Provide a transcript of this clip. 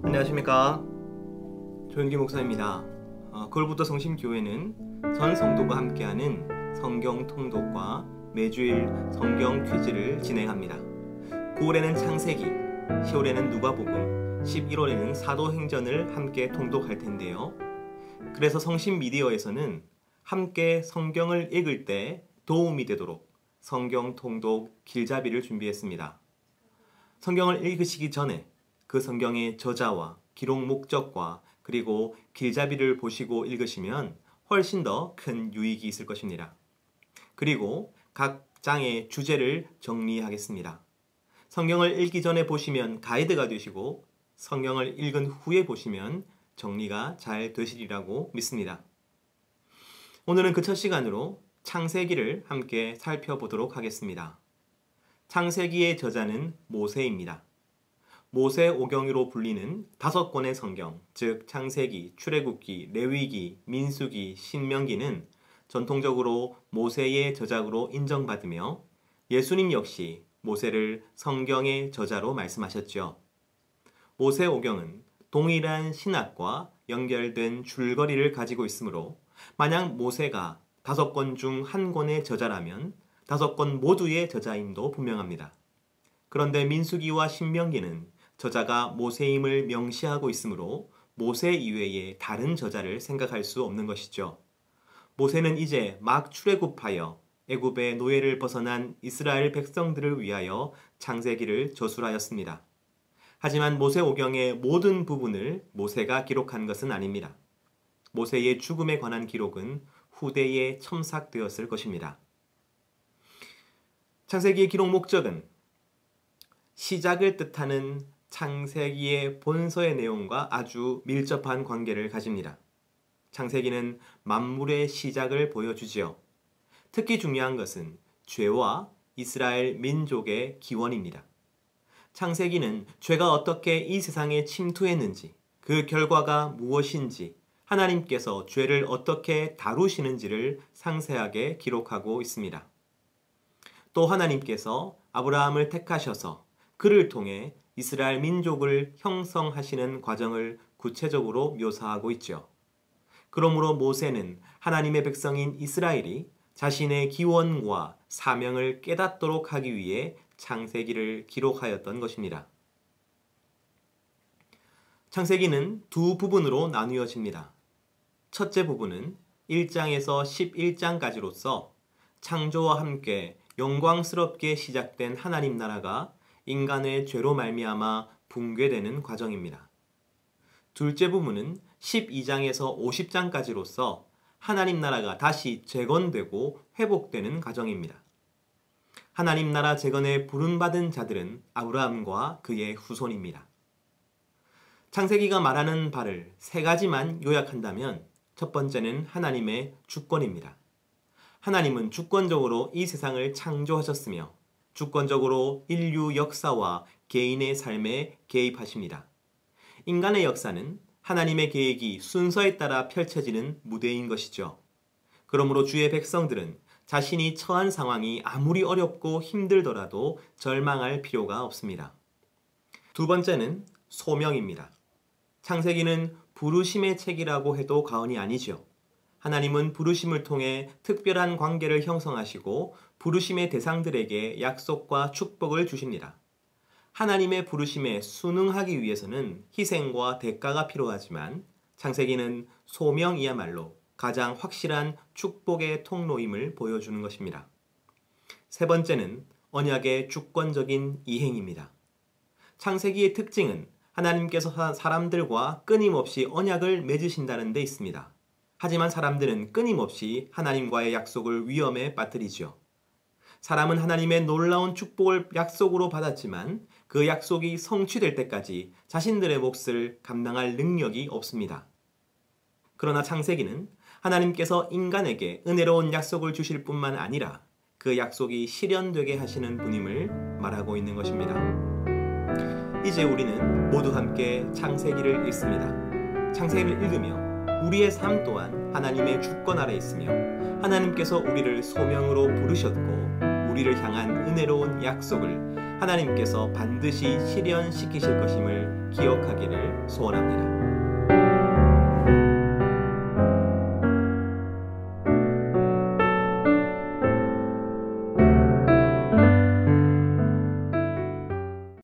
안녕하십니까, 조윤기 목사입니다. 거울부터 성심교회는 전 성도가 함께하는 성경 통독과 매주일 성경 퀴즈를 진행합니다. 9월에는 창세기, 10월에는 누가복음, 11월에는 사도행전을 함께 통독할 텐데요. 그래서 성심미디어에서는 함께 성경을 읽을 때 도움이 되도록 성경 통독 길잡이를 준비했습니다. 성경을 읽으시기 전에 그 성경의 저자와 기록 목적과 그리고 길잡이를 보시고 읽으시면 훨씬 더 큰 유익이 있을 것입니다. 그리고 각 장의 주제를 정리하겠습니다. 성경을 읽기 전에 보시면 가이드가 되시고 성경을 읽은 후에 보시면 정리가 잘 되시리라고 믿습니다. 오늘은 그 첫 시간으로 창세기를 함께 살펴보도록 하겠습니다. 창세기의 저자는 모세입니다. 모세오경으로 불리는 5권의 성경, 즉 창세기, 출애굽기, 레위기, 민수기, 신명기는 전통적으로 모세의 저작으로 인정받으며 예수님 역시 모세를 성경의 저자로 말씀하셨죠. 모세오경은 동일한 신학과 연결된 줄거리를 가지고 있으므로 만약 모세가 5권 중 1권의 저자라면 5권 모두의 저자임도 분명합니다. 그런데 민수기와 신명기는 저자가 모세임을 명시하고 있으므로 모세 이외에 다른 저자를 생각할 수 없는 것이죠. 모세는 이제 막 출애굽하여 애굽의 노예를 벗어난 이스라엘 백성들을 위하여 창세기를 저술하였습니다. 하지만 모세오경의 모든 부분을 모세가 기록한 것은 아닙니다. 모세의 죽음에 관한 기록은 후대에 첨삭되었을 것입니다. 창세기의 기록 목적은 시작을 뜻하는 창세기의 본서의 내용과 아주 밀접한 관계를 가집니다. 창세기는 만물의 시작을 보여주지요. 특히 중요한 것은 죄와 이스라엘 민족의 기원입니다. 창세기는 죄가 어떻게 이 세상에 침투했는지, 그 결과가 무엇인지, 하나님께서 죄를 어떻게 다루시는지를 상세하게 기록하고 있습니다. 또 하나님께서 아브라함을 택하셔서 그를 통해 이스라엘 민족을 형성하시는 과정을 구체적으로 묘사하고 있죠. 그러므로 모세는 하나님의 백성인 이스라엘이 자신의 기원과 사명을 깨닫도록 하기 위해 창세기를 기록하였던 것입니다. 창세기는 두 부분으로 나누어집니다. 첫째 부분은 1장에서 11장까지로서 창조와 함께 영광스럽게 시작된 하나님 나라가 인간의 죄로 말미암아 붕괴되는 과정입니다. 둘째 부분은 12장에서 50장까지로서 하나님 나라가 다시 재건되고 회복되는 과정입니다. 하나님 나라 재건에 부름받은 자들은 아브라함과 그의 후손입니다. 창세기가 말하는 바를 3가지만 요약한다면 첫 번째는 하나님의 주권입니다. 하나님은 주권적으로 이 세상을 창조하셨으며 주권적으로 인류 역사와 개인의 삶에 개입하십니다. 인간의 역사는 하나님의 계획이 순서에 따라 펼쳐지는 무대인 것이죠. 그러므로 주의 백성들은 자신이 처한 상황이 아무리 어렵고 힘들더라도 절망할 필요가 없습니다. 두 번째는 소명입니다. 창세기는 부르심의 책이라고 해도 과언이 아니죠. 하나님은 부르심을 통해 특별한 관계를 형성하시고 부르심의 대상들에게 약속과 축복을 주십니다. 하나님의 부르심에 순응하기 위해서는 희생과 대가가 필요하지만 창세기는 소명이야말로 가장 확실한 축복의 통로임을 보여주는 것입니다. 세 번째는 언약의 주권적인 이행입니다. 창세기의 특징은 하나님께서 사람들과 끊임없이 언약을 맺으신다는 데 있습니다. 하지만 사람들은 끊임없이 하나님과의 약속을 위험에 빠뜨리죠. 사람은 하나님의 놀라운 축복을 약속으로 받았지만 그 약속이 성취될 때까지 자신들의 몫을 감당할 능력이 없습니다. 그러나 창세기는 하나님께서 인간에게 은혜로운 약속을 주실 뿐만 아니라 그 약속이 실현되게 하시는 분임을 말하고 있는 것입니다. 이제 우리는 모두 함께 창세기를 읽습니다. 창세기를 읽으며 우리의 삶 또한 하나님의 주권 아래 있으며 하나님께서 우리를 소명으로 부르셨고 우리를 향한 은혜로운 약속을 하나님께서 반드시 실현시키실 것임을 기억하기를 소원합니다.